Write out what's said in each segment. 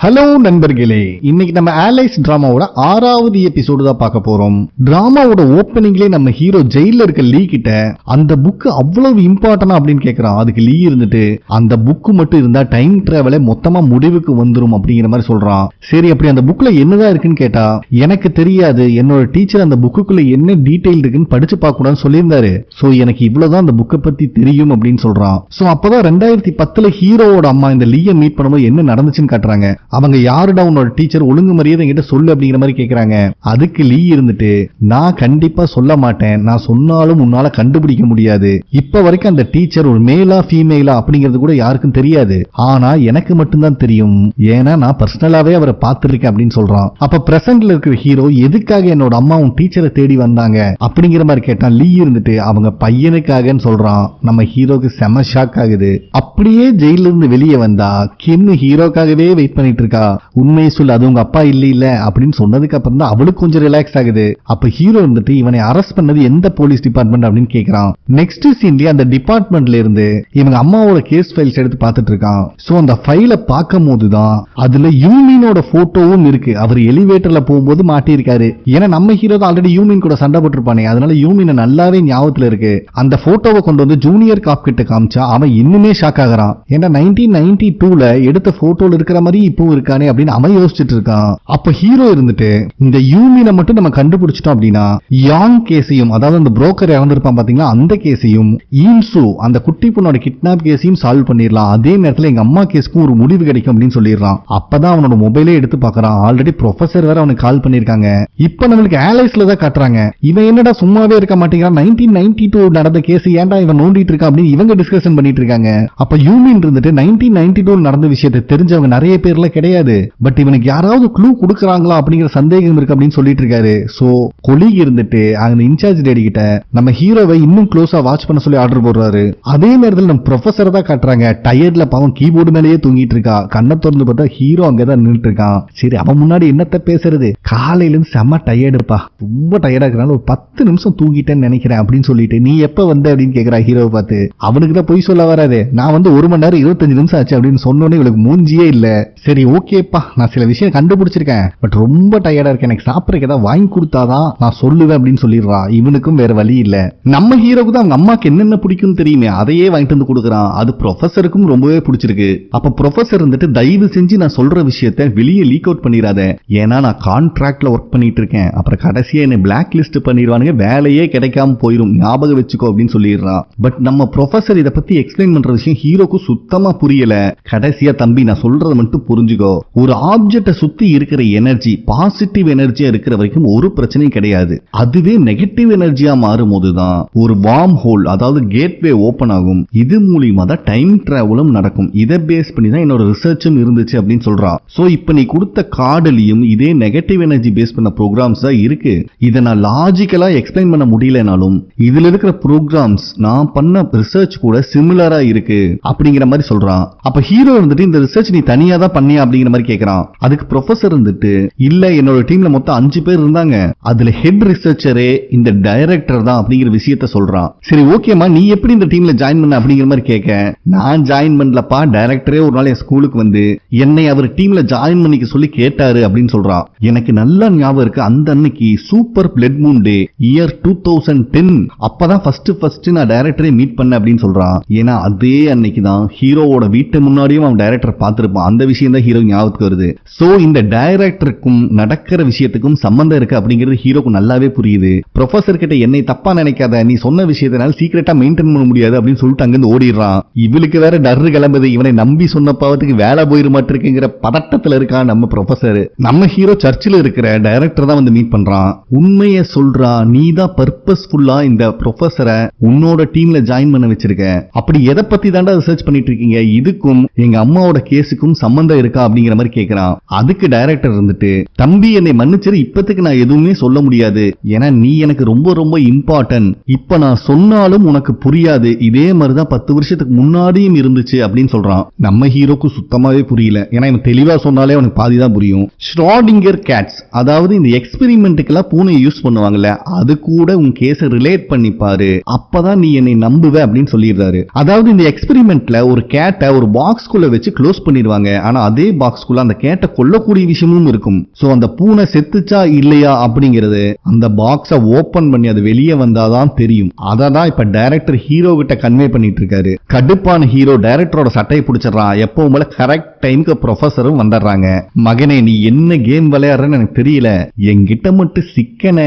Hello நண்பர்களே, இன்னைக்கு நம்ம ஆலைஸ் டிராமாவோட 6வது எபிசோடு தான் பார்க்க போறோம். டிராமாவோட ஓப்பனிங்லேயே நம்ம ஹீரோ ஜெயில இருக்க லீ கிட்ட அந்த புக் அவ்வளவு இம்பார்ட்டன்ட் அப்படின்னு கேட்கறான். அதுக்கு லீ இருந்துட்டு அந்த புக்கு மட்டும் இருந்தா டைம் டிராவலே மொத்தமா முடிவுக்கு வந்துரும் அப்படிங்கிற மாதிரி சொல்றான். சரி, அப்படி அந்த புக்ல என்னதான் இருக்குன்னு கேட்டா, எனக்கு தெரியாது, என்னோட டீச்சர் அந்த புக்குக்குள்ள என்ன டீடைல் இருக்குன்னு படிச்சு பார்க்க கூடாதுன்னு சொல்லியிருந்தாரு. சோ எனக்கு இவ்வளவுதான் அந்த புக்கை பத்தி தெரியும் அப்படின்னு சொல்றான். சோ அப்பதான் 2010 ஹீரோவோட அம்மா இந்த லீயை மீட் பண்ணும்போது என்ன நடந்துச்சுன்னு காட்டுறாங்க. அவங்க யாருடா உன்னோட டீச்சர், ஒழுங்கு மரியாதை என்கிட்ட சொல்லு அப்படிங்கிற மாதிரி கேக்குறாங்க. அதுக்கு லீ இருந்துட்டு, நான் கண்டிப்பா சொல்ல மாட்டேன், நான் சொன்னாலும் உன்னால கண்டுபிடிக்க முடியாது. இப்ப வரைக்கும் அந்த டீச்சர் ஒரு மேலா ஃபீமேலா அப்படிங்கிறது கூட யாருக்கும் தெரியாது, ஆனா எனக்கு மட்டும்தான் தெரியும், ஏன்னா நான் பர்சனலாவே அவரை பார்த்திருக்கேன் அப்படின்னு சொல்றான். அப்ப பிரசன்ட்ல இருக்கிற ஹீரோ எதுக்காக என்னோட அம்மா உன் டீச்சரை தேடி வந்தாங்க அப்படிங்கிற மாதிரி கேட்டான். லீ இருந்துட்டு அவங்க பையனுக்காகன்னு சொல்றான். நம்ம ஹீரோக்கு செம ஷாக் ஆகுது. அப்படியே ஜெயில இருந்து வெளியே வந்தா கிம் ஹீரோக்காகவே வெயிட் பண்ணிட்டு இருக்கா. உண்மையை சொல்லு, அது உங்க அப்பா இல்ல அப்படின்னு சொன்னதுக்கு அப்புறம் தான் அவளுக்கு கொஞ்சம் ரிலாக்ஸ் ஆகுது. அப்ப ஹீரோ இருந்துட்டு இவனை அரெஸ்ட் பண்ணது எந்த போலீஸ் டிபார்ட்மெண்ட் அப்படின்னு கேக்குறான். நெக்ஸ்ட் சீன்லயே அந்த டிபார்ட்மெண்ட்ல இருந்து இவங்க அம்மாவோட கேஸ் ஃபைல்ஸ் எடுத்து பார்த்துட்டு இருக்கான். சோ அந்த ஃபைலை பார்க்கும் போதுதான் அதுல யூமினோட போட்டோவும் இருக்கு. அவர் எலிவேட்டர்ல போகும்போது மாட்டியிருக்காரு. ஏன்னா நம்ம ஹீரோ தான் ஆல்ரெடி யூமின் கூட சண்டை போட்டிருப்பானே, அதனால யூமினை நல்லாவே ஞாபகத்துல இருக்கு. அந்த போட்டோவை கொண்டு வந்து ஜூனியர் காப் கிட்ட காமிச்சா அவன் இன்னுமே ஷாக் ஆகிறான். ஏன்னா 1992ல எடுத்த போட்டோல இருக்கிற மாதிரி இப்போ இருக்கானே அப்படின்னு அவன் யோசிச்சுட்டு இருக்கான். அப்ப ஹீரோ இருந்துட்டு இந்த யூமினை மட்டும் நம்ம கண்டுபிடிச்சிட்டோம் அப்படின்னா யாங் கேஸையும், அதாவது அந்த புரோக்கர் இறந்திருப்பான் பாத்தீங்களா, அந்த கேஸையும், ஈன்சு அந்த குட்டி பொண்ணோட கிட்னாப் கேஸையும் சால்வ் பண்ணிடலாம். அதே நேரத்தில் எங்க அம்மா கேஸ்க்கும் ஒரு முடிவு கிடைக்கும் அப்படின்னு சொல்லிடுறான். அப்பதான் அவனோட மொபைலே எடுத்து பாக்குறான். ஆல்ரெடி ப்ரொஃபசர் வேற அவனுக்கு கால் பண்ணிருக்காங்க. இப்ப நம்மளுக்கு ஆலைஸ்ல தான் காட்டுறாங்க. இவன் என்னடா சும்மாவே இருக்க மாட்டேங்கிறான், 1992 நடந்த கேஸ் ஏன்டா இவன் நோண்டிட்டு இருக்கான் அப்படின்னு இவங்க டிஸ்கஷன் பண்ணிட்டு இருக்காங்க. அப்ப யூமின் இருந்துட்டு 1992 நடந்த விஷயத்தை தெரிஞ்சவங்க நிறைய பேர்ல கிடையாது, பட் இவனுக்கு யாராவது க்ளூ கொடுக்கறாங்களா அப்படிங்கிற சந்தேகம் இருக்கு அப்படின்னு சொல்லிட்டு இருக்காரு. சோ கொலீக் இருந்துட்டு அந்த இன்சார்ஜ் டேடி கிட்ட நம்ம ஹீரோவை இன்னும் க்ளோஸா வாட்ச் பண்ண சொல்லி ஆர்டர் போடுறாரு. அதே நேரத்தில் நம்ம ப்ரொஃபசர் தான் காட்டுறாங்க. டயர்ட்ல பாவம் கீபோர்டு மேலேயே தூங்கிட்டு இருக்கா. கண்ணை திறந்து பார்த்தா ஹீரோ அங்கதான் நின்றுட்டு இருக்கான். சரி, அவன் முன்னாடி என்னத்த பேசுறது, காலையில இருந்து செம்ம டயர்டுப்பா, ரொம்ப டயர்டா இருக்கிறனால ஒரு 10 நிமிஷம் தூங்கிட்டேன்னு நினைக்கிறேன் அப்படின்னு சொல்லிட்டு, நீ எப்ப வந்த அப்படின்னு கேக்குறா ஹீரோவை பார்த்து. அவனுக்கு தான் போய் சொல்ல வராது, நான் வந்து 1 மணி நேரம் 25 நிமிஷம் ஆச்சு அப்படின்னு சொன்னோன்னே இவளுக்கு மூஞ்சியே இல்ல. சரி ஓகேப்பா, நான் சில விஷயம் கண்டுபிடிச்சிருக்கேன், பட் ரொம்ப டயர்டா இருக்கேன், எனக்கு சாப்பிட்றதுக்கு ஏதாவது வாங்கி கொடுத்தாதான் நான் சொல்லுவேன் அப்படின்னு சொல்லிடுறா. இவனுக்கும் வேற வழி இல்ல. நம்ம ஹீரோக்கு தான் அவங்க அம்மாக்கு என்னென்ன பிடிக்கும் தெரியுமே, அதையே வாங்கிட்டு வந்து கொடுக்குறான். அது ப்ரொஃபசருக்கும் ரொம்பவே பிடிச்சிருக்கு. அப்ப ப்ரொஃபசர் இருந்துட்டு, தயவு செஞ்சு நான் சொல்ற விஷயத்தை வெளியே லீக் அவுட் பண்ணிடாத, ஏன்னா நான் கான்ட்ராக்ட்ல ஒர்க் பண்ணிட்டு இருக்கேன், அப்புறம் கடைசியா என்ன பிளாக் லிஸ்ட் பண்ணிடுவானுங்க, வேலையே கிடைக்காம போயிடும், ஞாபகம் வச்சுக்கோ அப்படின்னு சொல்லிடுறான். பட் நம்ம ப்ரொஃபசர் இதை பத்தி எக்ஸ்பிளைன் பண்ற விஷயம் ஹீரோக்கு சுத்தமா புரியல. கடைசியா, தம்பி நான் சொல்றத மட்டும் புரிஞ்சுக்கோ, ஒரு ஆப்ஜெக்ட சுத்தி இருக்கிற எனர்ஜி பாசிட்டிவ் எனர்ஜியா இருக்கிற வரைக்கும் ஒரு பிரச்சனையும் கிடையாது. அதுவே நெகட்டிவ் எனர்ஜியா மாறும் போதுதான் ஒரு வார்ம் ஹோல், அதாவது கேட்வே ஓபன் ஆகும். இது மூலியமா தான் டைம் டிராவலும் நடக்கும். இதை பேஸ் பண்ணி தான் என்னோட ரிசர்ச்சும் இருந்துச்சு அப்படின்னு சொல்றான். சோ இப்ப நீ கொடுத்த கார்டுலயும் இதே நெகட்டிவ் எனர்ஜி பேஸ் பண்ண ப்ரோக்ராம்ஸ் தான் இருக்கு. இதை நான் லாஜிக்கலா எக்ஸ்பிளைன் பண்ண முடியலனாலும் இதுல இருக்கிற ப்ரோக்ராம்ஸ் நான் பண்ண ரிசர்ச் கூட சிமிலரா இருக்கு அப்படிங்கிற மாதிரி சொல்றான். அப்ப ஹீரோ இருந்துட்டு, இந்த ரிசர்ச் நீ தனியா தான் பண்ணியா அப்படிங்கிற மாதிரி கேக்குறான். அதுக்கு ப்ரொஃபசர் இருந்துட்டு, இல்ல என்னோட டீம்ல மொத்தம் 5 பேர் இருந்தாங்க, அதுல ஹெட் ரிசர்ச்சரே இந்த டைரக்டர் தான் அப்படிங்கிற விஷயத்த சொல்றான். சரி ஓகேமா, நீ எப்படி இந்த டீம்ல ஜாயின் பண்ண அப்படிங்கிற மாதிரி கேட்க, நான் ஜாயின் பண்ணலப்பா, டைரக்டரே ஒரு நாள் என் ஸ்கூலுக்கு வந்து என்னை அவர் டீம்ல ஜாயின் பண்ணிக்க சொல்லி கேட்டாரு அப்படின்னு சொல்றான். எனக்கு நல்லா ஞாபகம் இருக்கு, அந்த அன்னைக்கு super blood moon day year 2010, அப்பதான் ஃபர்ஸ்ட் நான் டைரக்டரே மீட் பண்ண அப்படின்னு சொல்றான். ஏன்னா அதே அன்னைக்கு தான் ஹீரோவோட வீட்டு முன்னாடியும் அவன் டைரக்டர் பார்த்திருப்பான். அந்த விஷயம் தான் ஹீரோ ஞாபகத்துக்கு வருது. சோ இந்த டைரக்டருக்கும் நடக்கிற விஷயத்துக்கும் சம்பந்தம் இருக்கு அப்படிங்கிறது ஹீரோக்கு நல்லாவே புரியுது. ப்ரொஃபசர் கிட்ட என்னை தப்பா நினைக்காத, நீ சொன்ன விஷயத்தினால சீக்கிரட்டா மெயின்டைன் பண்ண முடியாது அப்படின்னு சொல்லிட்டு அங்கிருந்து ஓடிடுறான். இவளுக்கு வேற டர்ரு கிளம்புது, இவனை நம்பி சொன்ன பாவத்துக்கு வேலை போயிரு மாட்டிருக்குங்கிற பதட்டத்துல இருக்கான் நம்ம ப்ரொஃபசர். நம்ம ஹீரோ சர்ச்சில் இருக்கிற டைரக்டர் தான் வந்து மீட் பண்றான். உண்மையை சொல்றா, நீ தான் பர்பஸ்ஃபுல்லா இந்த ப்ரொஃபசரை உன்னோட டீம்ல ஜாயின் பண்ண வச்சிருக்க, அப்படி எதை பத்தி தாண்டா ரிசர்ச் பண்ணிட்டு இருக்கீங்க, இதுக்கும் எங்க அம்மாவோட கேஸுக்கும் சம்பந்தம் இருக்கா அப்படிங்கிற மாதிரி கேட்கிறான். அதுக்கு டைரக்டர் இருந்துட்டு, தம்பி என்னை மன்னிச்சிரு, இப்பத்துக்கு நான் எதுவுமே சொல்ல முடியாது, ஏன்னா நீ எனக்கு ரொம்ப ரொம்ப இம்பார்ட்டன்ட், இப்ப நான் சொன்னாலும் உனக்கு புரியாது, இதே மாதிரிதான் 10 வருஷத்துக்கு முன்னாடியும் இருந்துச்சு அப்படின்னு சொல்றான். நம்ம ஹீரோக்கு சுத்தமாவே புரியல, ஏன்னா இவன் தெளிவா சொன்னாலே அவனுக்கு பாதி தான் புரியும். ஷ்ராடிங்கர் கேட்ஸ், அதாவது இந்த எக்ஸ்பெரிமெண்ட்டுக்கெல்லாம் பூனை யூஸ் பண்ணுவாங்கல்ல, அது கூட உன் கேஸ ரிலேட் பண்ணி பாரு, அப்பதான் நீ என்னை நம்புவ அப்படின்னு சொல்லிடுறாரு. அதாவது இந்த எக்ஸ்பெரிமெண்ட்ல ஒரு கேட்டை ஒரு பாக்ஸ்குள்ள வச்சு க்ளோஸ் பண்ணிடுவாங்க, ஆனா அதே அதே பாக்ஸ்குள்ள அந்த கேட்ட கொல்லக்கூடிய விஷயமும் இருக்கும். சோ அந்த பூனை செத்துச்சா இல்லையா அப்படிங்கிறது அந்த பாக்ஸ ஓபன் பண்ணி அது வெளியே வந்தாதான் தெரியும். அததான் இப்ப டைரக்டர் ஹீரோ கிட்ட கன்வே பண்ணிட்டு இருக்காரு. கடுப்பான ஹீரோ டைரக்டரோட சட்டையை பிடிச்சிடறான். எப்பவும் போல கரெக்ட் டைமுக்கு ப்ரொஃபஸரும் வந்துடுறாங்க. மகனே நீ என்ன கேம் விளையாடுறன்னு எனக்கு தெரியல, என்கிட்ட மட்டும் சிக்கன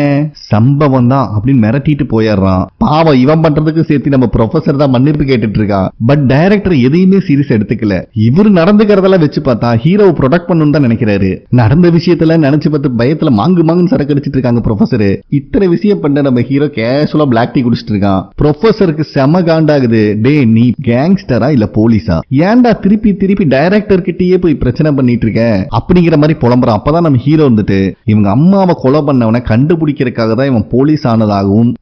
சம்பவம் தான் அப்படின்னு மிரட்டிட்டு போயிடுறான். பாவம் இவன் பண்றதுக்கு சேர்த்து நம்ம ப்ரொஃபஸர் தான் மன்னிப்பு கேட்டுட்டு இருக்கா. பட் டைரக்டர் எதையுமே சீரியஸ் எடுத்துக்கல. இவர் நடந்துக்கிறதெல்லாம் வச்சு பார்த்தா ஹீரோவை ப்ரொடெக்ட் பண்ணணும் தான் நினைக்கிறாரு. நடந்த விஷயத்துல நினைச்சு பார்த்து பயத்துல மாங்கு சரக்கு அடிச்சிட்டு இருக்காங்க ப்ரொஃபஸர். இத்தனை விஷயம் பண்ண நம்ம ஹீரோ கேஷுவலா பிளாக் டீ குடிச்சிட்டு இருக்கான். ப்ரொஃபஸருக்கு செம காண்டாகுது. டே நீ கேங்ஸ்டரா இல்ல போலீஸா, ஏன்டா திருப்பி திருப்பி டைரக்டர் கிட்டயே போய் பிரச்சனை பண்ணிட்டு இருக்க அப்படிங்கிற மாதிரி புலம்புறான். அப்பதான் நம்ம ஹீரோ வந்துட்டு இவங்க அம்மாவை கொலை பண்ணவனை கண்டுபிடிக்கிறதுக்காக தான் இவன் போலீஸ் ஆனதாகவும்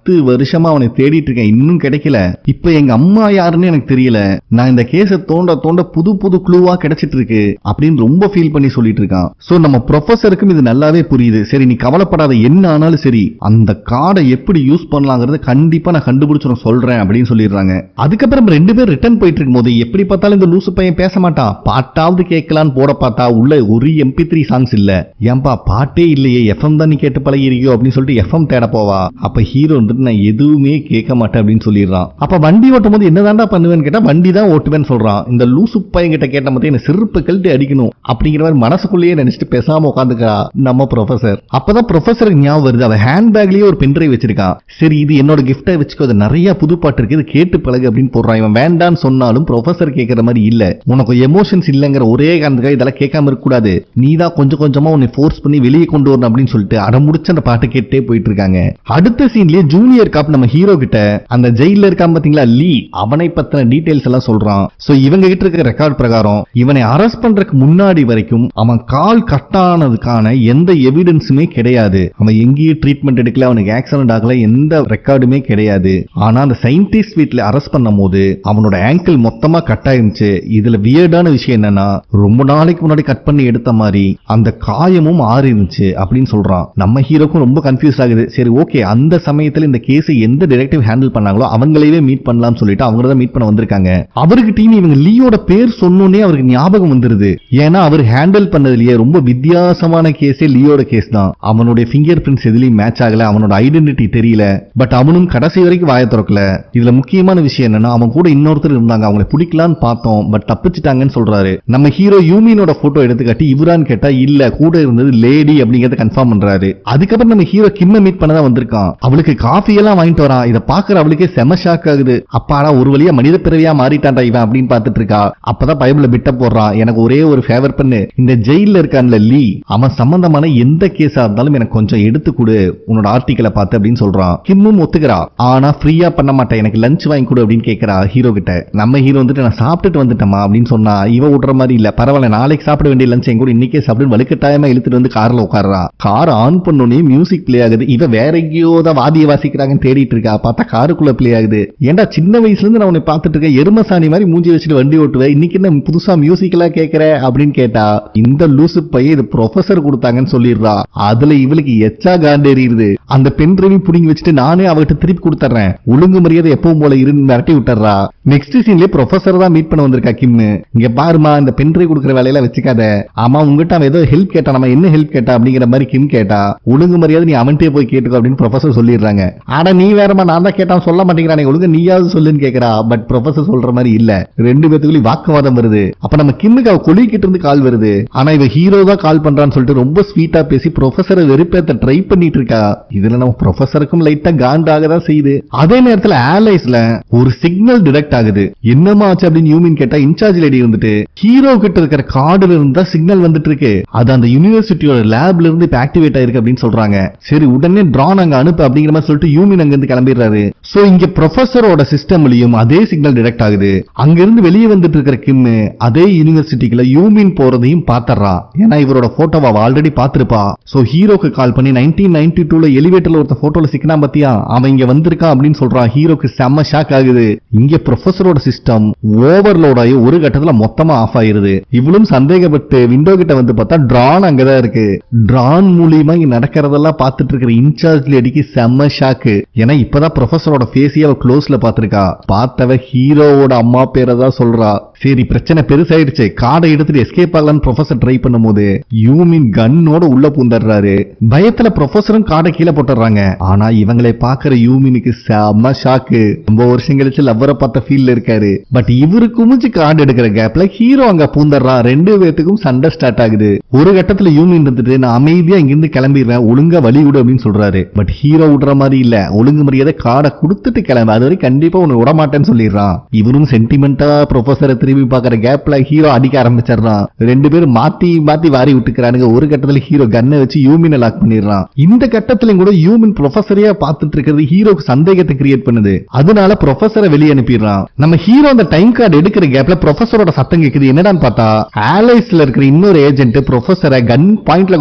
10 வருஷமா அவனை தேடிட்டு இருக்கேன், இன்னும் கிடைக்கல. இப்ப எங்க அம்மா யாருன்னு எனக்கு தெரியல. நான் இந்த கேஸ தோண்ட தோண்ட புது புது க்ளூவா கிடைச்சிட்டு இருக்கு அப்படின்னு ரொம்ப ஃபீல் பண்ணி சொல்லிட்டு இருக்கான். சோ நம்ம ப்ரொஃபஸருக்கும் இது நல்லாவே புரியுது. சரி நீ கவலைப்படாத, என்ன ஆனாலும் சரி அந்த கார்டை எப்படி யூஸ் பண்ணலாங்கிறத கண்டிப்பா நான் கண்டுபிடிச்சு சொல்றேன் அப்படின்னு சொல்லிடுறாங்க. அதுக்கப்புறம் 2 பேர் ரிட்டர்ன் போயிட்டு இருக்கும் போது எப்படி பார்த்தாலும் இந்த லூசு பையன் பேச மாட்டான். பாட்டாவது கேட்கலான்னு போட பார்த்தா உள்ள ஒரு MP3 சாங்ஸ் இல்ல. ஏன்பா பாட்டே இல்லையே, FM தான் நீ கேட்டு பழகிருக்கியோ அப்படின்னு சொல்லிட்டு FM தேட போவா. அப்ப ஹீரோ நான் எதுவுமே கேட்க மாட்டேன் அப்படின்னு சொல்லிடுறான். அப்ப வண்டி ஓட்டும் போது என்னதான்டா பண்ணுவேன்னு கேட்டா வண்டி தான் ஓட்டுவேன்னு சொல்றான். இந்த லூசு பையன் கிட்ட கேட்ட மாதிரி என்ன செருப்பு கழட்டி அடிக்கணும் அப்படிங்கிற மாதிரி மனசுக்குள்ளேயே நினைச்சிட்டு பேசாம உட்காந்துக்கா நம்ம ப்ரொஃபசர். அப்பதான் ப்ரொஃபசருக்கு ஞாபகம் வருது, அவன் ஹேண்ட் பேக்லயே ஒரு பென்ட்ரைவ் வச்சிருக்கான். சரி இது என்னோட கிஃப்டா வச்சுக்கோ, அது நிறைய புது பாட்டு இருக்கு, இது கேட்டு பழகு அப்படின்னு போடுறான். இவன் வேண்டான்னு சொன்னாலும் ப்ரொஃபசர் கேட்கற மாதிரி இல்ல. உனக்கு எமோஷன்ஸ் இல்லங்கிற ஒரே காரணத்துக்காக இதெல்லாம் கேட்காம இருக்க கூடாது, நீ தான் கொஞ்சம் கொஞ்சமா உன்னை ஃபோர்ஸ் பண்ணி வெளியே கொண்டு வரணும் அப்படின்னு சொல்லிட்டு அடமுடிச்சு அந்த பாட்டு கேட்டே போயிட்டு இருக்காங்க. அடுத்த சீன்லயே ஜூனியர் காப் நம்ம ஹீரோ கிட்ட அந்த ஜெயில இருக்கான் பாத்தீங்களா லீ, அவனை பத்தின டீடைல்ஸ் எல்லாம் சொல்றான். சோ இவங்க கிட்ட இருக்க ரெக்கார்ட் பிரகாரம் இவனை அரெஸ்ட் பண்றதுக்கு முன்னாடி வரைக்கும் அவன் கால் கட் ஆனதுக்கான எந்த எவிடன்ஸுமே கிடையாது. அவன் எங்கேயும் ட்ரீட்மெண்ட் எடுக்கல, அவனுக்கு ஆக்சிடென்ட் ஆகல, எந்த ரெக்கார்டுமே கிடையாது. ஆனா அந்த சயின்டிஸ்ட் வீட்ல அரெஸ்ட் பண்ணும் போது அவனோட ஆங்கிள் மொத்தமா கட் ஆயிருந்துச்சு. இதுல வியர்டான விஷயம் என்னன்னா ரொம்ப நாளைக்கு முன்னாடி கட் பண்ணி எடுத்த மாதிரி அந்த காயமும் ஆறி இருந்துச்சு அப்படின்னு சொல்றான். நம்ம ஹீரோக்கும் ரொம்ப கன்ஃபியூஸ் ஆகுது. சரி ஓகே, அந்த சமயத்துல இந்த கேஸ் எந்த டிடெக்டிவ் ஹேண்டில் பண்ணாங்களோ அவங்களையே மீட் பண்ணலாம் சொல்லிட்டு அவங்க தான் மீட் பண்ண வந்திருக்காங்க. அவருக்கு டீம் இவங்க லீயோட பேர் சொன்னோனே அவருக்கு ஞாபகம் வந்துருது. ஏன்னா அவர் ஹேண்டில் பண்ணதுலயே ரொம்ப வித்தியாசமான கேஸே லீயோட கேஸ் தான். அவனுடைய ஃபிங்கர் பிரிண்ட்ஸ் எதுலயும் மேட்ச் ஆகல, அவனோட ஐடென்டிட்டி தெரியல. பட் அவனும் கடைசி வரைக்கும் வாயை திறக்கல. இதுல முக்கியமான விஷயம் என்னன்னா அவன் கூட இன்னொருத்தர் இருந்தாங்க, அவங்களை பிடிக்கலான்னு பார்த்தோம் பட் தப்பிச்சிட்டாங்கன்னு சொல்றாரு. நம்ம ஹீரோ யூமினோட போட்டோ எடுத்து காட்டி இவரான்னு கேட்டா இல்ல, கூட இருந்தது லேடி அப்படிங்கறத கன்ஃபார்ம் பண்றாரு. அதுக்கப்புறம் நம்ம ஹீரோ கிம்ம மீட் பண்ணதான் வந்திருக்கான். அவளுக்கு காஃபி எல்லாம் வாங்கிட்டு வரான். இத பாக்குற அவளுக்கே செம ஷாக் ஆகுது. அப்பாடா ஒரு வழியா மனித பிறவியா மாறிட்டான்டா இவன் அப்படின்னு பாத்துட்டு இருக்கா. அப்பதான் பைபிள்ல பிட்ட போடுறான், எனக்கு ஒரே ஒரு ஃபேவர் பண்ணு, இந்த ஜெயில இருக்கான்ல லீ, அவன் சம்பந்தமான எந்த கேஸா இருந்தாலும் எனக்கு கொஞ்சம் எடுத்து கொடு உன்னோட ஆர்டிக்கலை பார்த்து அப்படின்னு சொல்றான். கிம்மும் ஒத்துக்கிறா. ஆனா ஃப்ரீயா பண்ண மாட்டேன், எனக்கு லஞ்ச் வாங்கி கொடு அப்படின்னு கேட்கிறா ஹீரோ கிட்ட. நம்ம ஹீரோ வந்துட்டு நான் சாப்பிட்டுட்டு வந்துட்டேமா அப்படின்னு சொன்னா இவ விடுற மாதிரி இல்ல, பரவாயில்ல நாளைக்கு சாப்பிட வேண்டிய லஞ்ச் என் கூட இன்னைக்கே சாப்பிட்டு வலுக்கட்டாயமா இழுத்துட்டு வந்து கார்ல உட்கார்றா. கார் ஆன் பண்ணோனே மியூசிக் பிளே ஆகுது. இவ வேற எங்கேயோ தான் வாதிய வாசிக்கிறாங்கன்னு தேடிட்டு இருக்கா. பார்த்தா காருக்குள்ள பிளே ஆகுது. ஏன்டா சின்ன வயசுல இருந்து நான் உன்னை பார்த்துட்டு இருக்கேன், எருமசாணி மாதிரி மூஞ்சி வச்சுட்டு வண்டி ஓட்டுவேன், இன்னைக்கு என்ன புதுசா மியூசிக் எல்லாம் கேட்கிற அப்படின்னு கேட்டா இந்த லூசு பையன் இது ப்ரொஃபசர் கொடுத்தாங்கன்னு சொல்லிடுறா. அதுல இவளுக்கு எச்சா காண்டேறிடுது. அந்த பென் டிரைவி புடிங்கி வச்சுட்டு நானே அவகிட்ட திருப்பி கொடுத்துறேன், ஒழுங்கு மரியாதை எப்பவும் போல இருந்து மிரட்டி விட்டுறா. நெக்ஸ்ட் சீன்ல ப்ரொஃபசர் தான் மீட் பண்ண வந்திருக்கா கிம்மு. இங்க பாருமா இந்த பென் டிரைவ் கொடுக்குற வேலையில வச்சுக்காத, ஆமா உங்ககிட்ட அவன் ஏதோ ஹெல்ப் கேட்டா, நம்ம என்ன ஹெல்ப் கேட்டா அப்படிங்கிற மாதிரி கிம் கேட்டா, ஒழுங்கு மரியாதை நீ அவன்கிட்டே போய் கேட்டுக்கோ அப்படின்னு ப்ரொஃபசர் சொல்லிடுறாங்க. ஆனா நீ வேறமா நான் தான் கேட்டான் சொல்ல மாட்டேங்கிறானே, ஒழுங்கு நீயாவது சொல்லுன்னு கேட்கிறா. பட் ப்ரொஃபசர் சொல்ற மாதிரி இல்ல. 2 பேத்துக்குள்ளயும் வாக்குவாதம் வருது. அப்ப நம்ம கிம்முக்கு அவ கொலிக்கிட்டு இருந்து கால் வருது. ஆனா இவ ஹீரோ தான் கால் பண்றான்னு சொல்லிட்டு ரொம்ப ஸ்வீட்டா பேசி ப்ரொஃபசரை வெறுப்பேத்த ட்ரை பண்ணிட்டு இருக்கா. இதுல நம்ம ப்ரொஃபசருக்கும் லைட்டா காண்டாக தான் செய்யுது. அதே நேரத்துல ஏர்லைன்ஸ்ல ஒரு சிக்னல் டிடெக்ட் ஆகுது. என்னமா ஆச்சு அப்படின்னு யூமின் கேட்டா இன்சார்ஜ் லேடி வந்துட்டு ஹீரோ கிட்ட இருக்கிற கார்டுல இருந்தா சிக்னல் வந்துட்டு இருக்கு, அது அந்த யூனிவர்சிட்டியோட லேப்ல இருந்து இப்ப ஆக்டிவேட் ஆயிருக்கு அப்படின்னு சொல்றாங்க. சரி உடனே ட்ரான் அங்க அனுப்பு அப்படிங்கிற மாதிரி சொல்லிட்டு யூமின் அங்க இருந்து கிளம்பிடுறாரு. சோ இங்க ப்ரொஃபசரோட சிஸ்டம்லயும் அதே சிக்னல் டிடெக்ட் ஆகுது. அங்க இருந்து வெளியே வந்துட்டு இருக்கிற கிம் அதே யூனிவர்சிட்டிக்குள்ள யூமின் போறதையும் பாத்துறா. ஏன்னா இவரோட போட்டோவை ஆல்ரெடி பாத்திருப்பா. சோ ஹீரோக்கு கால் பண்ணி 1992ல எலிவேட்டர்ல ஒருத்த போட்டோல சிக்கனா பத்தியா அவன் இங்க வந்திருக்கான் அப்படின்னு சொல்றான். ஹீரோக்கு செம்ம ஷாக் ஆகுது. இங்க ப்ரொஃபசரோட சிஸ்டம் ஓவர்லோட் ஆகி ஒரு கட்டத்துல மொத்தமா ஆஃப் ஆயிருது. இவளும் சந்தேகப்பட்டு விண்டோ கிட்ட வந்து பார்த்தா ட்ரான் அங்கதான் இருக்கு. ட்ரான் மூலியமா இங்க நடக்கிறதெல்லாம் பார்த்துட்டு இருக்கிற இன்சார்ஜ் லேடிக்கு செம்ம ஷாக். ஷாக்கு. ஏன்னா இப்பதான் ப்ரொஃபஸரோட ஃபேஸையே அவ க்ளோஸ்ல பாத்திருக்கா. பார்த்தவ ஹீரோவோட அம்மா பேரை தான் சொல்றா. சரி பிரச்சனை பெருசாயிடுச்சு. கார்டை எடுத்துட்டு எஸ்கேப் ஆகலான்னு ப்ரொஃபசர் ட்ரை பண்ணும்போது யூமின் கன்னோட உள்ள பூந்தர்றாரு. பயத்துல ப்ரொஃபசரும் கார்டை கீழே போட்டுறாங்க. ஆனா இவங்களை பாக்குற யூமினுக்கு செம்ம ஷாக்கு. ரொம்ப வருஷம் கழிச்சு லவ்வரை பார்த்த ஃபீல்ல இருக்காரு. பட் இவரு குமிஞ்சு கார்டு எடுக்கிற கேப்ல ஹீரோ அங்க பூந்தர்றா. ரெண்டு பேத்துக்கும் சண்டை ஸ்டார்ட் ஆகுது. ஒரு கட்டத்துல யூமின் இருந்துட்டு நான் அமைதியா இங்கிருந்து கிளம்பிடுறேன், ஒழுங்கா வழி விடு அப்படின்னு சொல்றாரு. பட் ஹீரோ விடுற மாதிரி இல்ல. ஒழுங்கு மரியாதை கார்டை கொடுத்துட்டு கிளம்பு, அது வரைக்கும் கண்டிப்பா உன்னை விட மாட்டேன்னு சொல்லிடுறான். இவரும் சென்டிமெண்டா ப்ரொஃபசரை திரும்பி பாக்குற கேப்ல ஹீரோ அடிக்க ஆரம்பிச்சிடறான். ரெண்டு பேரும் மாத்தி மாத்தி வாரி விட்டுக்கிறானுங்க. ஒரு கட்டத்துல ஹீரோ கன்னை வச்சு யூமினை லாக் பண்ணிடுறான். இந்த கட்டத்திலும் கூட யூமின் ப்ரொஃபசரையா பார்த்துட்டு இருக்கிறது ஹீரோக்கு சந்தேகத்தை கிரியேட் பண்ணுது. அதனால ப்ரொஃபசரை வெளியே அனுப்பிடுறான். நம்ம ஹீரோ அந்த டைம் கார்டு எடுக்கிற கேப்ல ப்ரொஃபசரோட சத்தம் கேக்குது. என்னடான்னு பார்த்தா ஆலைஸ்ல இருக்கிற இன்னொரு ஏஜென்ட் ப்ரொஃபசரை கன் பாயிண்ட்ல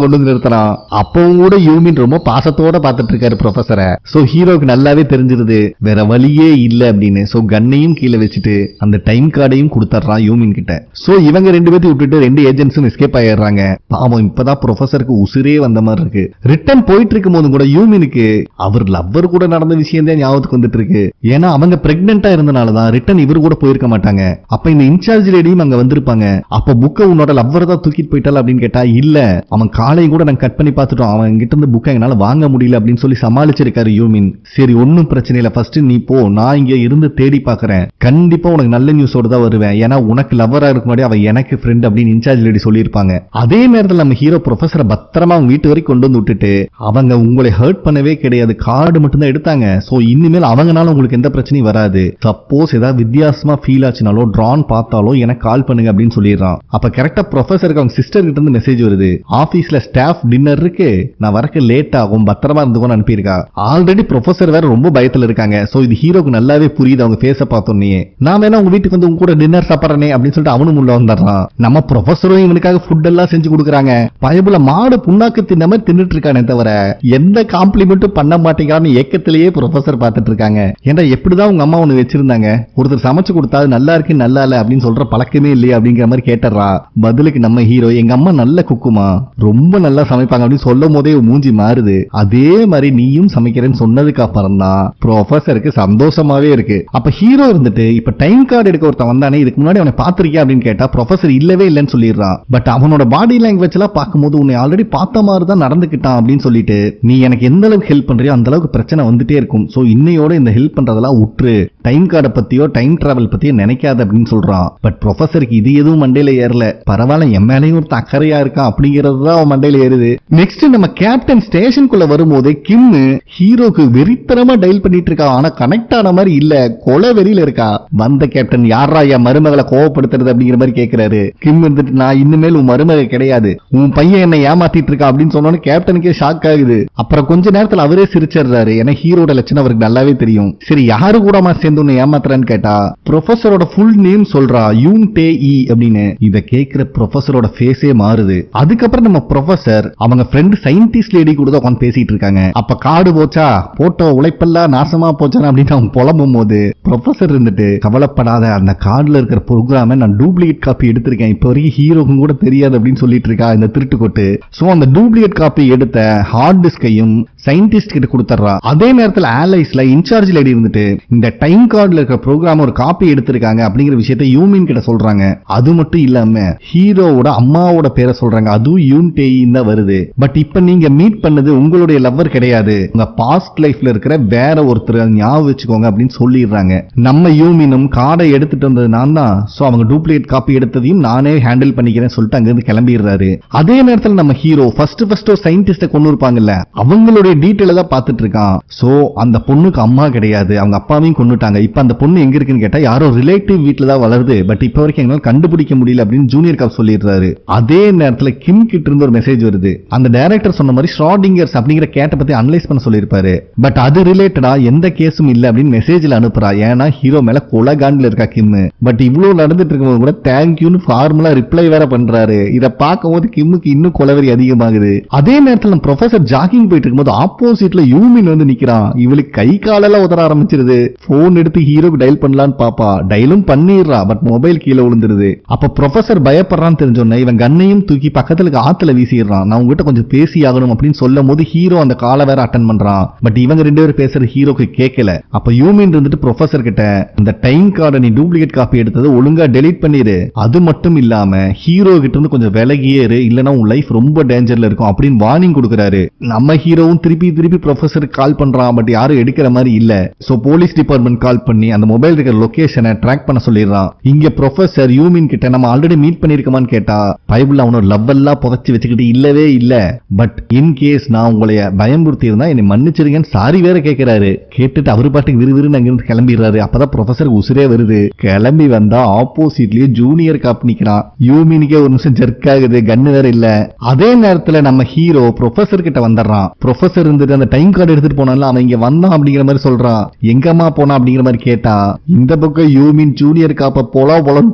கொண்டு வந்து நிறுத்துறான். அப்பவும் கூட யூமின் ரொம்ப பாசத்தோட பார்த்துட்டு இருக்காரு ப்ரொஃபசரை. சோ ஹீரோக்கு நல்லாவே தெரிஞ்சிருது வேற வழியே இல்ல அப்படின்னு. சோ கன்னையும் கீழே வச்சுட்டு அந்த டைம் கார்டையும் கொடுத்துறான் யூமின் கிட்ட. சோ இவங்க ரெண்டு பேத்தையும் விட்டுட்டு ரெண்டு ஏஜென்ட்ஸும் எஸ்கேப் ஆயிடுறாங்க. பாவம் இப்பதான் ப்ரொஃபசருக்கு உசிரே வந்த மாதிரி இருக்கு. ரிட்டர்ன் போயிட்டு இருக்கும் போது கூட யூமினுக்கு அவர் லவ்வர் கூட நடந்த விஷயம் தான் ஞாபகத்துக்கு வந்துட்டு இருக்கு. ஏன்னா அவங்க பிரெக்னெண்டா இருந்தனாலதான் ரிட்டர்ன் இவர் கூட போயிருக்க மாட்டாங்க. அப்ப இந்த இன்சார்ஜ் லேடியும் அங்க வந்திருப்பாங்க. அப்ப புக்கை உன்னோட லவ்வர் தான் தூக்கிட்டு போயிட்டால அப்படின்னு கேட்டா இல்ல, அவன் காலையும் கூட நாங்க கட் பண்ணி பார்த்துட்டோம், அவன் கிட்ட இருந்து புக்கை எங்களால வாங்க முடியல அப்படின்னு சொல்லி சமாளிச்சிருக்காரு யூமின். சரி ஒன்னும் பிரச்சனை இல்ல, ஃபர்ஸ்ட் நீ போ, நான் இங்க இருந்து தேடி பாக்குறேன், கண்டிப்பா உனக்கு நல்ல நியூஸோட தான் வருவேன். ஏன்னா உனக்கு லவ்வரா இருக்க முன்னாடி அவ எனக்கு ஃப்ரெண்ட் அப்படின்னு இன்சார்ஜ் லேடி சொல்லியிருப்பாங்க. அதே நேரத்தில் நம்ம ஹீரோ ப்ரொஃபசரை பத்திரமா அவங்க வீட்டு வரைக்கும் கொண்டு வந்து விட்டுட்டு அவங்க உங்களை ஹர்ட் பண்ணவே கிடையாது, கார்டு மட்டும் தான் எடுத்தாங்க. சோ இனிமேல் அவங்கனால உங்களுக்கு எந்த பிரச்சனையும் வராது. சப்போஸ் ஏதாவது வித்தியாசமா ஃபீல் ஆச்சுனாலோ டிரான் பார்த்தாலோ எனக்கு கால் பண்ணுங்க அப்படின்னு சொல்லிடுறான். அப்ப கரெக்டா ப்ரொஃபசருக்கு அவங்க சிஸ்டர் கிட்ட இருந்து மெசேஜ் வருது. ஆபீஸ்ல ஸ்டாஃப் டின்னர் இருக்கு, நான் வரக்கு லேட் ஆகும், பத்திரமா இருந்துக்கோன்னு அனுப்பியிருக்கா. ஆல்ரெடி ப்ரொஃபசர் வேற ரொம்ப பயத்துல இருக்காங்க. சோ இது ஹீரோக்கு நல்லாவே புரியுது. அவங்க பேச பார்த்தோன்னே நான் வேணா உங்க வீட்டுக்கு வந்து உங்க கூட டின்னர் சாப்பிட்றேனே அப்படின்னு சொல்லிட்டு அவனும் உள்ள வந்துடுறான். நம்ம ப்ரொஃபசரும் இவனுக்காக ஃபுட் எல்லாம் செஞ்சு கொடுக்குறாங்க. பயபுல மாடு புண்ணாக்கு தின்ன மாதிரி தின்னுட்டு இருக்கானே தவிர எந்த காம்ப்ளிமெண்ட்டும் பண்ண மாட்டேங்கிறான்னு ஏக்கத்திலேயே ப்ரொஃபசர் பார்த்துட்டு இருக்காங்க. ஏன்னா எப்படிதான் உங்க அம்மா ஒண்ணு வச்சிருந்தாங்க, ஒருத்தர் சமைச்சு கொடுத்தா நல்லா இருக்கு நல்லா இல்ல அப்படின்னு சொல்ற பழக்கமே இல்லையா அப்படிங்கிற மாதிரி கேட்டுறா. பதிலுக்கு நம்ம ஹீரோ எங்க அம்மா நல்ல குக்குமா, ரொம்ப நல்லா சமைப்பாங்க அப்படின்னு சொல்லும் போதே மூஞ்சி மாறுது. அதே மாதிரி நீயும் சமைக்கிறேன்னு சொன்னதுக்கு அப்புறம் தான் ப்ரொஃபசருக்கு சந்தோஷமாவே இருக்கு. அப்ப ஹீரோ இருந்துட்டு இப்ப டைம் கார்டு எடுக்க ஒருத்தன் வந்தானே, இதுக்கு முன்னாடி அவனை பாத்திருக்கியா அப்படின்னு கேட்டா ப்ரொஃபசர் இல்லவே இல்லைன்னு சொல்லிடுறான். பட் அவனோட பாடி லாங்குவேஜ் எல்லாம் பார்க்கும்போது உன்னை ஆல்ரெடி பார்த்த மாதிரி தான் நடந்துக்கிட்டான் அப்படின்னு சொல்லிட்டு நீ எனக்கு எந்த அளவுக்கு ஹெல்ப் பண்றியோ அந்த அளவுக்கு பிரச்சனை வந்துட்டே இருக்கும். சோ இன்னையோட இந்த ஹெல்ப் பண்றதெல்லாம் உற்று டைம் கார்டை பத்தியோ டைம் டிராவல் பத்தியோ நினைக்காத அப்படின்னு சொல்றான். பட் ப்ரொஃபசருக்கு இது எதுவும் மண்டையில ஏறல. பரவாயில்ல என் மேலேயும் ஒரு அக்கறையா இருக்கான் அப்படிங்கிறது தான் அவன் மண்டையில ஏறுது. நெக்ஸ்ட் நம்ம கேப்டன் ஸ்டேஷனுக்குள்ள வரும்போது கிம் ஹீரோக்கு வெறித்தனமா டைல் பண்ணிட்டு இருக்கா. ஆனா கனெக்ட் ஆன மாதிரி இல்ல, கொலை வெறியில இருக்கா. வந்த கேப்டன் யாரா என் மருமகளை கோவப்படுத்துறது அப்படிங்கிற மாதிரி கேட்கிறாரு. கிம் இருந்துட்டு நான் இனிமேல் உன் மருமக கிடையாது, உன் பையன் என்னை ஏமாத்திட்டு இருக்கா அப்படின்னு சொன்னோன்னு கேப்டனுக்கே ஷாக் ஆகுது. அப்புறம் கொஞ்ச நேரத்தில் அவரே சிரிச்சிடுறாரு. ஏன்னா ஹீரோட லட்சணம் அவருக்கு நல்லாவே தெரியும். சரி யாரு கூடமா சேர்ந்து உன்னை ஏமாத்துறான்னு கேட்டா ப்ரொஃபசரோட ஃபுல் நேம் சொல்றா, யூன் டே இ அப்படின்னு. இத கேட்கிற ப்ரொஃபசரோட ஃபேஸே மாறுது. அதுக்கப்புறம் நம்ம ப்ரொஃபசர் அவங்க ஃப்ரெண்ட் சயின்டிஸ்ட் லேடி கூட தான் உட்காந்து பேசிட்டு இருக்காங்க. அப்ப காடு போச்சா, போட்டோ உழைப்பெல்லாம் நாசமா போச்சா அப்படின்னு அவங்க புலம்பும் போது ப்ரொஃபசர் இருந்துட்டு கவலைப்படாத, அந்த கார்டுல இருக்கிற ப்ரோக்ராமை நான் டூப்ளிகேட் காப்பி எடுத்திருக்கேன், இப்ப வரைக்கும் ஹீரோக்கும் கூட தெரியாது அப்படின்னு சொல்லிட்டு இருக்கா இந்த திருட்டு கொட்டு. சோ அந்த டூப்ளிகேட் காப்பி எடுத்த ஹார்ட் டிஸ்கையும் சயின்டிஸ்ட் கிட்ட கொடுத்துறா. அதே நேரத்தில் ஆலைஸ்ல இன்சார்ஜ் லேடி இருந்துட்டு இந்த டைம் கார்டுல இருக்கிற ப்ரோக்ராம் ஒரு காப்பி எடுத்திருக்காங்க அப்படிங்கிற விஷயத்தை யூமின் கிட்ட சொல்றாங்க. அது மட்டும் இல்லாம ஹீரோவோட அம்மாவோட பேரை சொல்றாங்க, அதுவும் யூன் டேயின் தான் வருது. பட் இப்ப நீங்க மீட் பண்ணது உங்களுடைய லவ்வர் கிடையாது, உங்க பாஸ்ட் லைஃப்ல இருக்கிற வேற ஒருத்தர் ஞாபகம் வச்சுக்கோங்க அப்படின்னு சொல்லிடுறாங்க. நம்ம யூமினும் கார்டை எடுத்துட்டு வந்தது நான் தான், சோ அவங்க டூப்ளிகேட் காப்பி எடுத்ததையும் நானே ஹேண்டில் பண்ணிக்கிறேன் சொல்லிட்டு அங்கிருந்து கிளம்பிடுறாரு. அதே நேரத்தில் நம்ம ஹீரோ ஃபர்ஸ்ட் ஒரு சயின்டிஸ்ட கொண்டு இருப்பாங்கல்ல, அவங்களுடைய டீடைல தான் பார்த்துட்டு இருக்கான். சோ அந்த பொண்ணுக்கு அம்மா கிடையாது, அவங்க அப்பாவையும் கொன்னுட்டாங்க. இப்ப அந்த பொண்ணு எங்க இருக்குன்னு கேட்டா யாரோ ரிலேட்டிவ் வீட்ல தான் வளருது, பட் இப்ப வரைக்கும் எங்களால கண்டுபிடிக்க முடியல அப்படின்னு ஜூனியர் காப் சொல்லிடுறாரு. அதே நேரத்தில் கிம் கிட்ட இருந்து ஒரு மெசேஜ் வருது. அந்த டைரக்டர் சொன்ன மாதிரி ஷ்ராடிங்கர்ஸ் அப்படிங்கிற கேட்ட பத்தி அனலைஸ் பண்ண சொல்லியிருப்பாரு. பட் அது ரிலேட்டடா எந்த கேஸும் இல்ல அப்படின்னு மெசேஜ்ல அனுப்புறா. ஏன்னா ஹீரோ மேல கொலகாண்டில் இருக்கா கிம். பட் இவ்வளவு நடந்துட்டு இருக்கும்போது கூட தேங்க்யூன்னு ஃபார்முலா ரிப்ளை வேற பண்றாரு. இத பார்க்கும்போது கிம்முக்கு இன்னும் கொலவெறி அதிகமாகுது. அதே நேரத்தில் ப்ரொஃபசர் ஜாகிங் போயிட்டு இருக்கும்போது ஆப்போசிட்ல யூமின் வந்து நிக்கிறான். இவளுக்கு கை காலெல்லாம் உதற ஆரம்பிச்சிருது. போன் எடுத்து ஹீரோக்கு டயல் பண்ணலான்னு பாப்பா, டயலும் பண்ணிடுறா. பட் மொபைல் கீழே விழுந்துருது. அப்ப ப்ரொஃபசர் பயப்படுறான்னு தெரிஞ்சோன்னே இவன் கண்ணையும் தூக்கி பக்கத்துல ஆத்துல வீசிடுறான். நான் உங்ககிட்ட கொஞ்சம் பேசி ஆகணும் அப்படின்னு சொல்லும் போது ஹீரோ அந்த காலை வேற அட்டன் பண்றான். பட் இவங்க ரெண்டு பேரும் பேசுற ஹீரோக்கு கேட்கல. அப்ப யூமின் இருந்துட்டு ப்ரொஃபசர் கிட்ட இந்த டைம் கார்டை நீ டூப்ளிகேட் காப்பி எடுத்தது ஒழுங்கா டெலீட் பண்ணிரு, அது மட்டும் இல்லாம ஹீரோ கிட்ட இருந்து கொஞ்சம் விலகியே இரு, இல்லனா உன் லைஃப் ரொம்ப டேஞ்சர்ல இருக்கும் அப்படின்னு வார்னிங் கொடுக்கறாரு. நம்ம ஹீரோவும் திருப்பி திருப்பி ப்ரொஃபசருக்கு கால் பண்றான். பட் யாரும் எடுக்கிற மாதிரி இல்ல. சோ போலீஸ் டிபார்ட்மெண்ட் கால் பண்ணி அந்த மொபைல் இருக்கிற லொகேஷனை ட்ராக் பண்ண சொல்லிடுறான். இங்க ப்ரொஃபசர் யூமின் கிட்ட நம்ம ஆல்ரெடி மீட் பண்ணிருக்கமான்னு கேட்டா பைபிள் அவனோட லவ் எல்லாம் புதைச்சு வச்சுக்கிட்டு இல்லவே இல்ல, பட் இன் கேஸ் நான் உங்களைய பயமுறுத்தி இருந்தா என்னை மன்னிச்சிருங்கன்னு சாரி வேற கேட்கிறாரு. கேட்டுட்டு அவரு பாட்டுக்கு விறுவிறுன்னு அங்கிருந்து கிளம்பிடுறாரு. அப்பதான் ப்ரொஃபசருக்கு உசுரே வருது. கிளம்பி வந்தா ஆப்போசிட்லயே ஜூனியர் காப் நிக்கிறான். யூமினுக்கே ஒரு நிமிஷம் ஜெர்க் ஆகுது, கன்னு வேற இல்ல. அதே நேரத்துல நம்ம ஹீரோ ப்ரொஃபசர் கிட்ட வந்துடுறான். ப்ரொஃபசர் இருந்துட்டு அந்த டைம் கார்டு எடுத்துட்டு போனால அவன் இங்க வந்தான் அப்படிங்கிற மாதிரி சொல்றான். எங்கம்மா போனா அப்படிங்கிற மாதிரி கேட்டா இந்த பக்கம் யூமின் ஜூனியர் காப்ப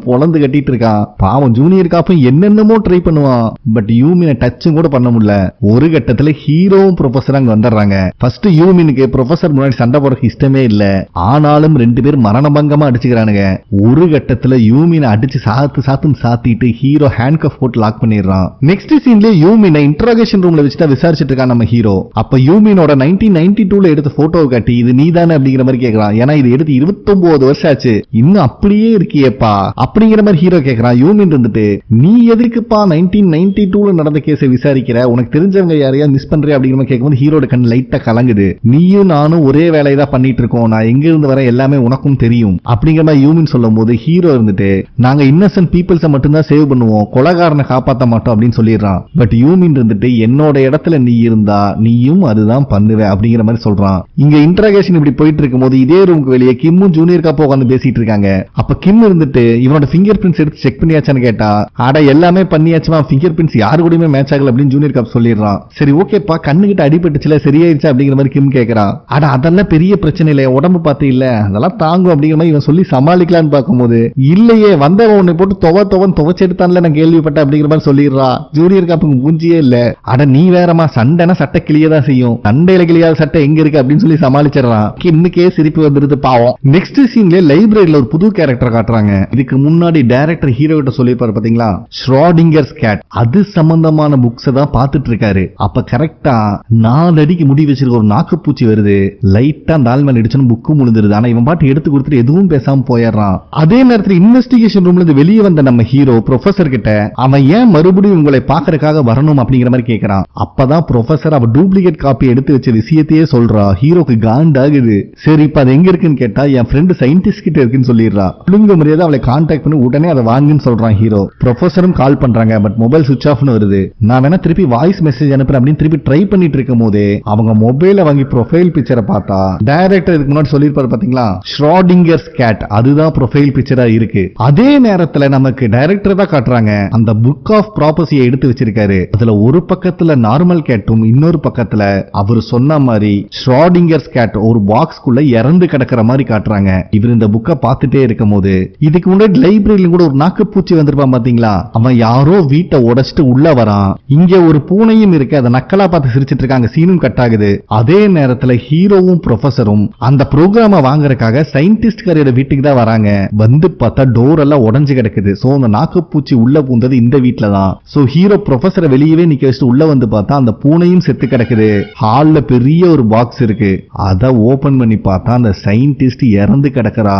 பொலந்து கட்டிட்டு இருக்கான். பாவம் ஜூனியர் காப்பும் என்னென்னமோ ட்ரை பண்ணுவான். பட் யூமினை டச்சும் கூட பண்ண முடியல. ஒரு கட்டத்துல ஹீரோவும் ப்ரொஃபசர் அங்க வந்துடுறாங்க. ஃபர்ஸ்ட் யூமினுக்கு ப்ரொஃபசர் முன்னாடி சண்டை போறதுக்கு இஷ்டமே இல்ல. ஆனாலும் ரெண்டு பேரும் மரணபங்கமா அடிச்சுக்கிறானுங்க. ஒரு கட்டத்துல யூமினை அடிச்சு சாத்துன்னு சாத்திட்டு ஹீரோ ஹேண்ட் கஃப் போட்டு லாக் பண்ணிடுறான். நெக்ஸ்ட் சீன்ல யூமினை இன்டராகேஷன் ரூம்ல வச்சுட்டு விசாரிச்சுட்டு இருக்கான் நம்ம ஹீரோ. அப்ப யூமினோட 1992ல எடுத்த போட்டோவை காட்டி இது நீதானே அப்படிங்கிற மாதிரி கேக்குறான். ஏன்னா இது எடுத்து 29 வருஷம் ஆச்சு, இன்னும் அப்படியே இருக்கியேப்பா அப்படிங்கிற மாதிரி ஹீரோ கேக்குறான். யூமின் இருந்துட்டு நீ எதுக்குப்பா 1992ல நடந்த கேஸை விசாரிக்கிற, உனக்கு தெரிஞ்சவங்க யாரையா மிஸ் பண்றியா அப்படிங்கிற மாதிரி கேட்கும்போது ஹீரோட கண் லைட்டா கலங்குது. நீயும் நானும் ஒரே வேலையை தான் பண்ணிட்டு இருக்கோம், நான் எங்க இருந்து வர எல்லாமே உனக்கும் தெரியும் அப்படிங்கிற மாதிரி யூமின் சொல்லும் போது ஹீரோ இருந்துட்டு நாங்க இன்னசென்ட் பீப்புள்ஸை மட்டும்தான் சேவ் பண்ணுவோம், கொலைகாரனை காப்பாற்ற மாட்டோம் அப்படின்னு சொல்லிடுறான். பட் யூமின் இருந்துட்டு என்னோட இடத்துல நீ இருந்தா நீயும் அதுதான் பண்ணுவ அப்படிங்கிற மாதிரி சொல்றான். இங்க இன்டராகேஷன் இப்படி போயிட்டு இருக்கும் போது இதே ரூமுக்கு வெளியே கிம்மும் ஜூனியர் காப்பா உட்காந்து பேசிட்டு இருக்காங்க. அப்ப கிம் இருந்துட்டு இவனோட ஃபிங்கர் பிரிண்ட்ஸ் எடுத்து செக் பண்ணியாச்சான்னு கேட்டா ஆட எல்லாமே பண்ணியாச்சுமா, ஃபிங்கர் பிரிண்ட்ஸ் யாரு கூடயுமே மேட்ச் ஆகல அப்படின்னு ஜூனியர் காப் சொல்லிடுறான். சரி ஓகேப்பா, கண்ணுகிட்ட அடிபட்டுச்சுல சரியாயிருச்சா அப்படிங்கிற மாதிரி கிம் கேட்கறான். அட அதெல்லாம் பெரிய பிரச்சனை இல்லையா, உடம்பு பார்த்து இல்ல அதெல்லாம் தாங்கும் அப்படிங்கிற மாதிரி இவன் சொல்லி சமாளிக்கலான்னு பார்க்கும்போது இல்லையே வந்தவன் உன்னை போட்டு துவச்செடுத்தான்ல நான் கேள்விப்பட்ட அப்படிங்கிற மாதிரி சொல்லிடுறா. ஜூனியர் காப்புக்கு மூஞ்சியே இல்ல. அட நீ வேறமா, சண்டைனா சட்டை கிளியதான் செய்யும், சண்டையில கிளியாத சட்டை எங்க இருக்கு அப்படின்னு சொல்லி சமாளிச்சிடறான். கிம்முக்கே சிரிப்பு வந்துருது பாவம். நெக்ஸ்ட் சீன்ல லைப்ரரியில ஒரு புது கேரக்டர் காட்டுறாங்க. இதுக்கு முன்னாடி டைரக்டர் ஹீரோ கிட்ட சொல்லிருப்பாரு பாத்தீங்களா, ஷ்ராடிங்கர்ஸ் கேட், அது சம்பந்தமான புக்ஸ் தான் பாத்துட்டு இருக்காரு. அப்ப கரெக்டா 4 அடிக்கு முடி வச்சிருக்க ஒரு நாக்குப்பூச்சி வருது. லைட்டா அந்த ஆள்மேல் இடிச்சுன்னு புக்கும் முழுந்துருது. ஆனா இவன் பாட்டு எடுத்து கொடுத்துட்டு எதுவும் பேசாம போயிடுறான். அதே நேரத்தில் இன்வெஸ்டிகேஷன் ரூம்ல இருந்து வெளியே வந்த நம்ம ஹீரோ ப்ரொஃபசர் கிட்ட அவன் ஏன் மறுபடியும் உங்களை பாக்குறதுக்காக வரணும் அப்படிங்கிற மாதிரி கேட்கறான். அப்பதான் ப்ரொஃபசர் அவ டூப்ளிகேட் காப்பி எடுத்து வச்ச விஷயத்தையே சொல்றா. ஹீரோக்கு காண்டாகுது. சரி இப்ப அது எங்க இருக்குன்னு கேட்டா என் ஃப்ரெண்ட் சயின்டிஸ்ட் கிட்ட இருக்குன்னு சொல்லிடுறா. புழுங்க முடியாத அவளை கான்டாக்ட் பண்ணி உடனே அதை வாங்குன்னு சொல்றான் ஹீரோ. ப்ரொஃபசரும் கால் பண்றாங்க. பட் மொபைல் சுவிட்ச் ஆஃப்னு வருது. நான் வேணா திருப்பி வாய்ஸ் மெசேஜ் அனுப்புறேன் அப்படின்னு திருப்பி ட்ரை பண்ணிட்டு இருக்கும் போதே அவங்க மொபைல வாங்கி ப்ரொஃபைல் பிக்சரை பார்த்தா டைரக்டர் இதுக்கு முன்னாடி சொல்லிருப்பாரு பாத்தீங்களா, ஷ்ராடிங்கர்ஸ் கேட், அதுதான் ப்ரொஃபைல் பிக்சரா இருக்கு. அதே நேரத்துல நமக்கு டைரக்டர் தான் காட்டுறாங்க. அந்த புக் ஆஃப் ப்ராப்பர்ட்டியை எடுத்து வச்சிருக்காரு. அதுல ஒரு பக்கத்துல நார்மல் கேட்டும் இன்னொரு பக்கத்துல அவர் சொன்ன மாதிரி ஷ்ராடிங்கர்ஸ் கேட் ஒரு பாக்ஸ்க்குள்ள இறந்து கிடக்கிற மாதிரி காட்டுறாங்க. இவர் இந்த புக்கை பார்த்துட்டே இருக்கும் போது இதுக்கு முன்னாடி லைப்ரரியில கூட ஒரு நாக்குப்பூச்சி வந்திருப்பான் பாத்தீங்களா, அவன் யாரோ வீட்டை உடைச்சிட்டு உள்ள வரான். இங்க ஒரு பூனையும் இருக்கு, அதை நக்கலா பார்த்து சிரிச்சிட்டு இருக்காங்க. சீனும் கட் ஆகுது. அதே நேரத்துல ஹீரோவும் ப்ரொஃபசரும் அந்த ப்ரோக்ராம வாங்குறதுக்காக சயின்டிஸ்ட் காரியோட வீட்டுக்கு தான் வராங்க. வந்து பார்த்தா டோர் எல்லாம் உடைஞ்சு கிடக்குது. சோ அந்த நாக்குப்பூச்சி உள்ள பூந்தது இந்த வீட்டுல தான். சோ ஹீரோ ப்ரொஃபசரை வெளியவே நிக்க வச்சுட்டு உள்ள வந்து பார்த்தா அந்த பூனையும் செத்து கிடக்குது. ஹால்ல பெரிய ஒரு பாக்ஸ் இருக்கு. அதை ஓபன் பண்ணி பார்த்தா அந்த சயின்டிஸ்ட் இறந்து கிடக்குறா.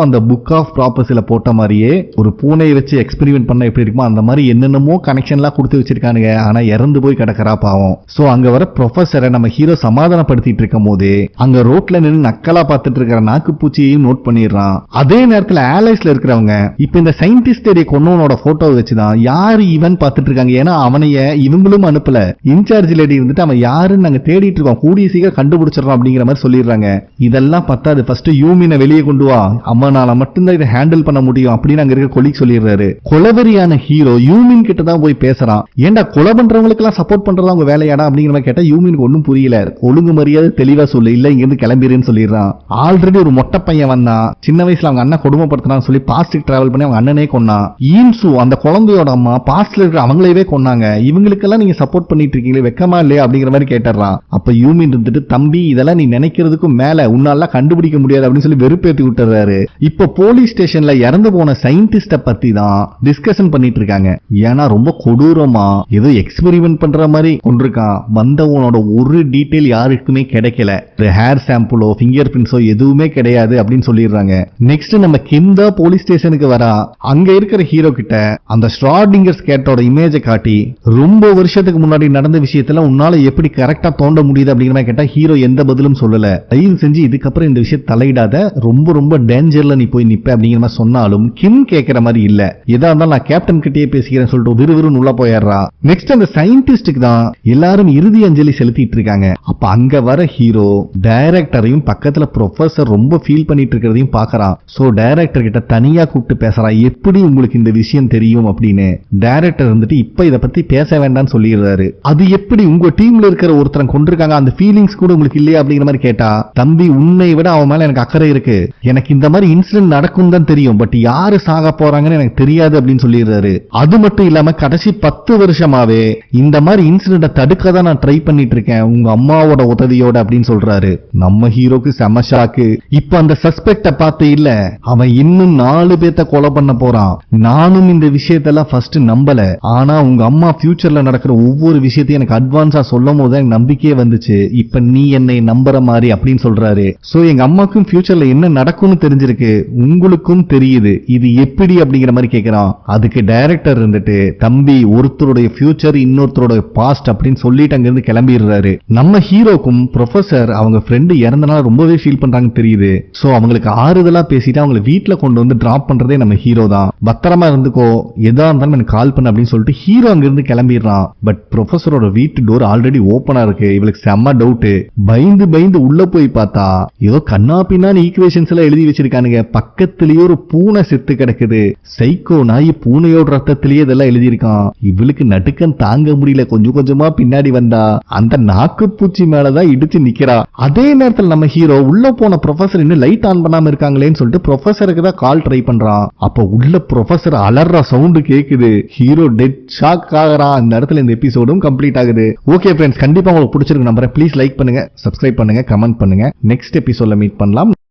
அந்த புக் ஆஃப் ப்ராப்பர்ட்டில போட்ட மாதிரியே ஒரு பூனையை வச்சு எக்ஸ்பெரிமெண்ட் பண்ண எப்படி இருக்குமோ அந்த மாதிரி என்னென்னமோ கனெக்ஷன்லாம் கொடுத்து வச்சிருக்கானுங்க. ஆனா இறந்து போய் கிடக்கிறா பாவம். சோ அங்க வர ப்ரொஃபசரை நம்ம ஹீரோ சமாதானப்படுத்திட்டு இருக்கும் போது அங்க ரோட்ல நின்று நக்கலா பார்த்துட்டு இருக்கிற நாக்குப்பூச்சியையும் நோட் பண்ணிடுறான். அதே நேரத்தில் ஆலைஸ்ல இருக்கிறவங்க இப்ப இந்த சயின்டிஸ்ட் கொன்னவனோட போட்டோ வச்சுதான் யாரு இவன் பார்த்துட்டு இருக்காங்க. ஏன்னா அவனைய இவங்களும் அனுப்பல, இன்சார்ஜ் லேடி இருந்துட்டு அவன் யாருன்னு நாங்க தேடிட்டு இருக்கோம், கூடிய சீக்கிரம் கண்டுபிடிச்சிடறோம் அப்படிங்கிற மாதிரி சொல்லிடுறாங்க. இதெல்லாம் பத்தாது, ஃபர்ஸ்ட் யூமினை வெளியே கொண்டு வா, அவனால மட்டும்தான் இதை ஹேண்டில் பண்ண முடியும் அப்படின்னு அங்க இருக்க கொலீக் சொல்லிடுறாரு. கொலவெறியான ஹீரோ யூமின் கிட்ட தான் போய் பேசுறான். ஏன்டா கொலை பண்றவங்களுக்கு எல்லாம் சப்போர்ட் பண்றதா உங்க வேலையாடா அப்படிங்கிற மாதிரி கேட்டா யூமினுக்கு ஒன்னும் புரியல. ஒழுங்கு மரியாதை தெளிவா சொல்லு, இல்ல இங்க இருந்து கிளம்பிடுன்னு சொல்லிடுறான். ஆல்ரெடி ஒரு மொட்டை பையன் வந்தான், சின்ன வயசுல அவங்க அண்ணன் கொடுமைப்படுத்தினான்னு சொல்லி பாஸ்டுக்கு டிராவல் பண்ணி அவங்க அண்ணனே கொன்னான். ஈன்சு அந்த குழந்தையோட அம்மா பாஸ்ட்ல இருக்கிற அவங்களவே கொன்னாங்க. இவங்களுக்கெல்லாம் நீங்க சப்போர்ட் பண்ணிட்டு இருக்கீங்களே, வெக்கமா இல்லையா அப்படிங்கிற மாதிரி கேட்டுறான். அப்ப யூமின் இருந்துட்டு, தம்பி இதெல்லாம் நீ நினைக்கிறதுக்கும் மேல உன்னால கண்டுபிடிக்க முடியாது அப்படின்னு சொல்லி வெறுப்பேத்தி விட்டுறாரு. இப்ப போலீஸ் ஸ்டேஷன்ல இறந்து போன சயின்டிஸ்ட பத்தி தான் டிஸ்கஷன் பண்ணிட்டு இருக்காங்க. ஏன்னா ரொம்ப கொடூரமா ஏதோ எக்ஸ்பெரிமெண்ட் பண்ற மாதிரி கொண்டிருக்கான். வந்தவனோட ஒரு டீடைல் யாருக்குமே கிடைக்கல. ஹேர் சாம்பிளோ ஃபிங்கர் பிரிண்ட்ஸோ எதுவுமே கிடையாது அப்படின்னு சொல்லிடுறாங்க. நெக்ஸ்ட் நம்ம கிம் தான் போலீஸ் ஸ்டேஷனுக்கு வரா. அங்க இருக்கிற ஹீரோ கிட்ட அந்த ஸ்ட்ராடிங்கர் ஸ்கேட்டோட இமேஜை காட்டி, ரொம்ப வருஷத்துக்கு முன்னாடி நடந்த விஷயத்துல உன்னால எப்படி கரெக்டா தோண்ட முடியுது அப்படிங்கிற மாதிரி கேட்டா ஹீரோ எந்த பதிலும் சொல்லல. தயவு செஞ்சு இதுக்கப்புறம் இந்த விஷயம் தலையிடாத, ரொம்ப ரொம்ப டேஞ்சர்ல நீ போய் நிப்ப அப்படிங்கிற மாதிரி சொன்னாலும் கிம் கேட்கிற மாதிரி இல்ல. எதா இருந்தாலும் நான் கேப்டன் கிட்டே பேசிக்கிறேன் சொல்லிட்டு விறுவிறுன்னு உள்ள போயிடுறா. நெக்ஸ்ட் அந்த சயின்டிஸ்டுக்கு தான் எல்லாரும் இறுதி அஞ்சலி செலுத்திட்டு இருக்காங்க. அப்ப அங்க வர ஹீரோ டைரக்டரையும் பக்கத்துல ப்ரொஃபசர் ரொம்ப ஃபீல் பண்ணிட்டு இருக்கிறதையும் பாக்குறான். சோ டைரக்டர் கிட்ட தனியா கூப்பிட்டு பேசுறான், எப்படி உங்களுக்கு இந்த விஷயம் தெரியும் அப்படின்னு. டைரக்டர் வந்துட்டு இப்ப இத பத்தி பேச வேண்டாம்னு சொல்லிடுறாரு. அது எப்படி உங்க டீம்ல இருக்கிற ஒருத்தன் கொண்டிருக்காங்க, அந்த ஃபீலிங்ஸ் கூட உங்களுக்கு இல்லையா அப்படிங்கிற மாதிரி கேட்டா, தம்பி உன்னை விட அவன் மேல எனக்கு அக்கறை இருக்கு, எனக்கு இந்த மாதிரி இன்சிடென்ட் நடக்கும் தான் தெரியும், பட் யாரு சாக போறாங்கன்னு எனக்கு தெரியாது அப்படின்னு சொல்லிடுறாரு. அது மட்டும் இல்லாம கடைசி 10 வருஷமாவே இந்த மாதிரி இன்சிடென்ட் தடுக்க தான் நான் ட்ரை பண்ணிட்டு இருக்கேன் உங்க அம்மாவோட உதவியோட அப்படின்னு சொல்றாரு. நம்ம ஹீரோக்கு செம ஷாக்கு. இப்ப அந்த சஸ்பெக்ட பார்த்து இல்ல, அவன் இன்னும் 4 பேத்த கொலை பண்ண போறான். நானும் இந்த விஷயத்தெல்லாம் ஃபர்ஸ்ட் நம்பல, ஆனா உங்க அம்மா ஃபியூச்சர்ல நடக்கிற ஒவ்வொரு விஷயத்தையும் எனக்கு அட்வான்ஸா சொல்லும் போது எனக்கு நம்பிக்கையே வந்துச்சு. இப்ப நீ என்னை நம்புற மாதிரி அப்படின்னு சொல்றாரு. சோ எங்க அம்மாக்கும் ஃபியூச்சர்ல என்ன நடக்கும்னு தெரிஞ்சிருக்கு, உங்களுக்கும் தெரியுது, இது எப்படி அப்படிங்கிற மாதிரி கேக்குறான். அதுக்கு டைரக்டர் இருந்துட்டு, தம்பி ஒருத்தருடைய ஃபியூச்சர் இன்னொருத்தருடைய பாஸ்ட் அப்படின்னு சொல்லிட்டு அங்க இருந்து கிளம்பிடுறாரு. நம்ம ஹீரோக்கும் ப்ரொஃபசர் அவங்க ஃப்ரெண்டு இறந்தனால ரொம்பவே ஃபீல் பண்றாங்க தெரியுது. சோ அவங்களுக்கு ஆறுதலா பேசிட்டு அவங்களை வீட்டுல கொண்டு வந்து டிராப் பண்றதே நம்ம ஹீரோ தான். பத்திரமா இருந்துக்கோ, எதா இருந்தாலும் எனக்கு கால் பண்ண அப்படின்னு சொல்லிட்டு ஹீரோ அங்க இருந்து கிளம்பிடுறான். பட் ப்ரொஃபசரோட வீட்டு டோர் ஆல்ரெடி ஓபனா இருக்கு. இவளுக்கு செம்ம டவுட். பயந்து பயந்து உள்ள போய் பார்த்தா ஏதோ கண்ணா பின்னான்னு ஈக்குவேஷன்ஸ் எல்லாம் எழுதி வச்சிருக்கானுங்க. பக்கத்திலேயே ஒரு பூனை செத்து கிடக்குது. சைக்கோ நாய் பூனையோட ரத்தத்திலேயே இதெல்லாம் எழுதியிருக்கான். இவளுக்கு நடுக்கம் தாங்க முடியல. கொஞ்சம் கொஞ்சமா பின்னாடி வந்தா அந்த நாக்குப்பூச்சி மேலதான் இடிச்சு நிக்கிறா. அதே நேரத்தில் நம்ம ஹீரோ உள்ள போன ப்ரொஃபசர் இன்னும் லைட் ஆன் பண்ணாம இருக்காங்களேன்னு சொல்லிட்டு ப்ரொஃபசருக்கு தான் கால் ட்ரை பண்றான். அப்ப உள்ள ப்ரொஃபசர் அலற சவுண்ட் கேக்குது. ஹீரோ டெட் ஷாக் ஆகறான். அந்த இடத்துல இந்த எபிசோடும் கம்ப்ளீட் ஆகுது. ஓகே ஃப்ரெண்ட்ஸ், கண்டிப்பா உங்களுக்கு பிடிச்சிருக்கு நம்புறேன். ப்ளீஸ் லைக் பண்ணுங்க, சப்ஸ்கிரைப் பண்ணுங்க, கமெண்ட் பண்ணுங்க. நெக்ஸ்ட் எபிசோட்ல மீட் பண்ணலாம்.